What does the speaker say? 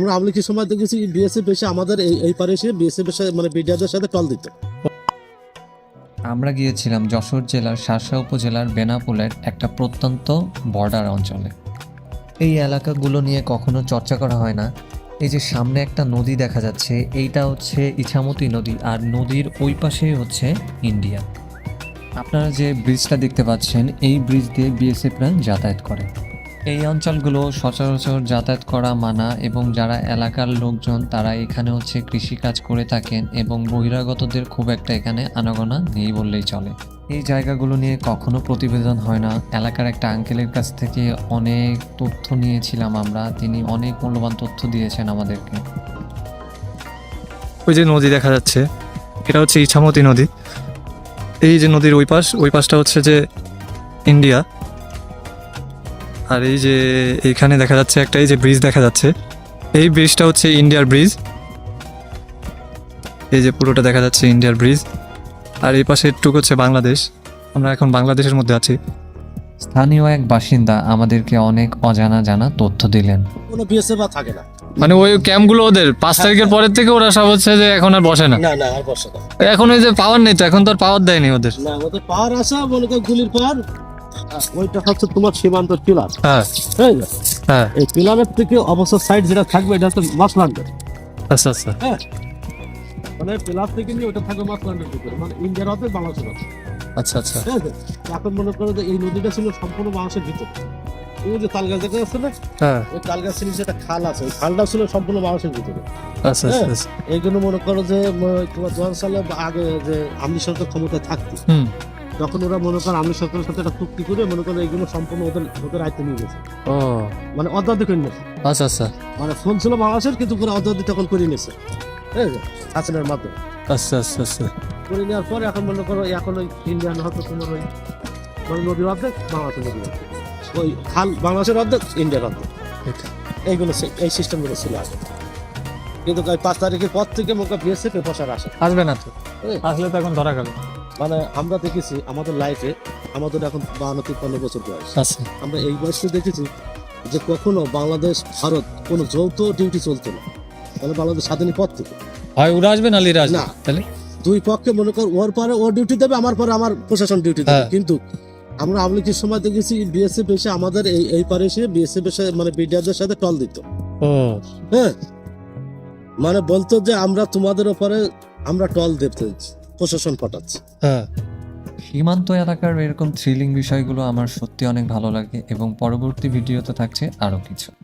আমরা আওয়ামী লীগের সময় দেখেছি বিএসএফ এসে আমাদের এই পারে এসে বিএসএফ এর সাথে মানে বিডিআরদের সাথে টল দিত। আমরা গিয়েছিলাম যশোর জেলার শার্শা উপজেলার বেনাপোলের একটা প্রত্যন্ত বর্ডার অঞ্চলে। এই এলাকাগুলো নিয়ে কখনো চর্চা করা হয় না। এই যে সামনে একটা নদী দেখা যাচ্ছে, এইটা হচ্ছে ইছামতি নদী, আর নদীর ওই পাশেই হচ্ছে ইন্ডিয়া। আপনারা যে ব্রিজটা দেখতে পাচ্ছেন, এই ব্রিজ দিয়ে বিএসএফরা যাতায়াত করে। এই অঞ্চলগুলো সচরাচর যাতায়াত করা মানা, এবং যারা এলাকার লোকজন তারা এখানে হচ্ছে কৃষিকাজ করে থাকেন, এবং বহিরাগতদের খুব একটা এখানে আনাগোনা নেই বললেই চলে। এই জায়গাগুলো নিয়ে কখনো প্রতিবেদন হয় না। এলাকার একটা আঙ্কেলের কাছ থেকে অনেক তথ্য নিয়েছিলাম আমরা, তিনি অনেক মূল্যবান তথ্য দিয়েছেন আমাদেরকে। ওই যে নদী দেখা যাচ্ছে, এটা হচ্ছে ইছামতি নদী। এই যে নদীর ওই পাশটা হচ্ছে যে ইন্ডিয়া। আর এই যে এইখানে দেখা যাচ্ছে একটা এই যে ব্রিজ দেখা যাচ্ছে, এই ব্রিজটা হচ্ছে ইন্ডিয়ার ব্রিজ। এই যে পুরোটা দেখা যাচ্ছে ইন্ডিয়ার ব্রিজ। আর এই পাশে একটু হচ্ছে বাংলাদেশ। আমরা এখন বাংলাদেশের মধ্যে আছি। স্থানীয় এক বাসিন্দা আমাদেরকে অনেক অজানা জানা তথ্য দিলেন। কোনো বিএসএফ আর থাকে না, মানে ওই ক্যাম্পগুলো ওদের 5 তারিখের পরের থেকে ওরা সব হচ্ছে যে এখন আর বসে না। না না আর বসে না। এখন ওই যে পাওয়ার নেই তো, এখন তো আর পাওয়ার দেয়নি ওদের। না ওদের পাওয়ার আসা মনে করো গুলির পাওয়ার, ওইটা হচ্ছে তোমার সীমান্ত পিলার। হ্যাঁ হ্যাঁ হ্যাঁ। এই পিলারের থেকে অবশ্য সাইড যেটা থাকবে এটা হচ্ছে মাসল্যান্ডের। আচ্ছা আচ্ছা। হ্যাঁ মানে পিলার থেকে নিয়ে ওটা থাকবে মাসল্যান্ডের ভিতরে, মানে ইন্ডিয়ার হবে বাংলাদেশের হবে। আচ্ছা আচ্ছা। হ্যাঁ এখন মনে করো যে এই নদীটা ছিল সম্পূর্ণ বাংলাদেশের ভিতর। ওই যে তালগাছ দেখা যাচ্ছে না, হ্যাঁ ওই তালগাছের নিচে একটা খাল আছে, ওই খালটা ছিল সম্পূর্ণ বাংলাদেশের ভিতরে। আচ্ছা আচ্ছা। এই জন্য মনে করো যে তোমার 2000 সালে আগে যে আমলি সরকার ক্ষমতায় থাকতো, হুম। তখন ওরা মনে করো আমলি সরকারের সাথে একটা চুক্তি করে মনে করো এইগুলো সম্পূর্ণ ওদের আয়ত্তে নিয়ে গেছে। ও মানে অর্ধাধিক করে নিয়েছে। আচ্ছা আচ্ছা মানে ফোন ছিল বাংলাদেশের, কিন্তু পুরো অর্ধাধিক তখন করে নিয়েছে। ঠিক আছে, হাসিনার মাধ্যমে আচ্ছা আচ্ছা আচ্ছা। করে নেওয়ার পরে এখন মনে করো এখন ওই ইন্ডিয়ান হতো তোমার ওই মানে নদীর অর্ধেক, বাংলাদেশের নদীর অর্ধেক, ওই খাল বাংলাদেশের অর্ধেক, ইন্ডিয়ার অর্ধেক। এইগুলো এই সিস্টেমগুলো ছিল আগে। কিন্তু 5 তারিখের পর থেকে মনে করো বিএসএফ এ বসার আসে। আসবে না তো, আসলে তো এখন ধরা গেল। মানে আমরা দেখেছি আমাদের লাইফে, আমাদের এখন 52-53 বছর বয়স, আচ্ছা। আমরা এই বয়সে দেখেছি যে কখনো বাংলাদেশ ভারত কোনো যৌথ ডিউটি চলতো না। মানে বাংলাদেশ স্বাধীনের পর থেকে হয় ওরা আসবে না লিরা আসবে, না। তাহলে দুই পক্ষে মনে কর ওর পরে ও ডিউটি দেবে, আমার পরে আমার প্রশাসন ডিউটি দেবে। হ্যাঁ। কিন্তু আমরা আওয়ামী লীগের সময় দেখেছি বিএসএফ এসে আমাদের এই পারে এসে বিএসএফ এর সাথে মানে বিডিআরদের সাথে টল দিত। ও হ্যাঁ মানে বলতো যে আমরা তোমাদের ওপরে আমরা টল দিতে প্রশাসন পাঠাচ্ছি। হ্যাঁ। সীমান্ত এলাকার এরকম থ্রিলিং বিষয়গুলো আমার সত্যি অনেক ভালো লাগে, এবং পরবর্তী ভিডিওতে থাকছে আরও কিছু।